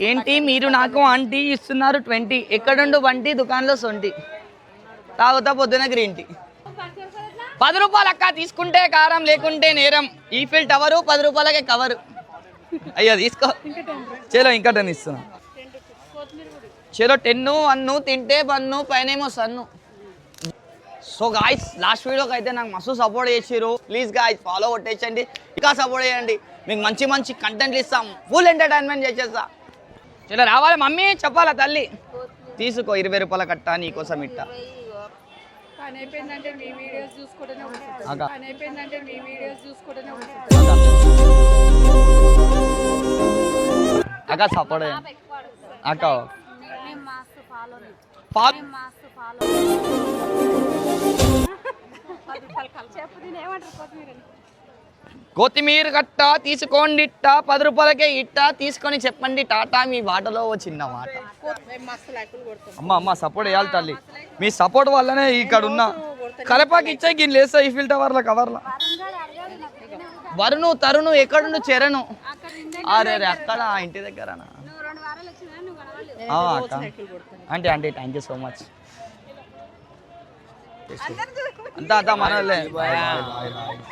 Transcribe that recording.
ఏంటి మీరు నాకు ఆంటీ ఇస్తున్నారు 20 ఎక్కడుండు బంటి దుకాణంలో సొంటి తాగుతా పొద్దున గ్రీన్ టీ 10 రూపాయలు అక్క తీసుకుంటే కారం లేకుంటే నేరం ఈఫిల్ టవరు 10 రూపాయలకే కవరు అయ్యో తీసుకో చలో ఇంకా 10 ఇస్తున్నా చలో 10 1 తింటే బన్ను పైనేమో సన్ను సో గాయ్స్ లాస్ట్ వీడియోకి అయితే నాకు మస్తు సపోర్ట్ చేసిరు ప్లీజ్ గాయ్స్ ఫాలో కొట్టేయండి ఇంకా సపోర్ట్ చేయండి మీకు మంచి మంచి కంటెంట్లు ఇస్తాం ఫుల్ ఎంటర్టైన్మెంట్ చేసేస్తా చలో రావాలి మమ్మీ చెప్పాలా తల్లి తీసుకో 20 రూపాయల కట్ట నీకోసం ఇట్ట అక్క సపోర్ట్ అక్క కొత్తిమీర కట్ట తీసుకోండి ఇట్ట 10 రూపాయలకే ఇట్ట తీసుకొని చెప్పండి టాటా మీ వాటలో చిన్న మాట అమ్మ సపోర్ట్ చేయాలి తల్లి మీ సపోర్ట్ వల్లనే ఇక్కడ ఉన్న కలపాకి ఇచ్చే గిన్నె లేస్తా ఈ ఫిల్ టవర్ల కవర్ల వరుణు తరుణు ఎక్కడుండు చెరను అరే అక్కడ ఇంటి దగ్గర అంటే అంటే థ్యాంక్ యూ సో మచ్ అంతా మనలే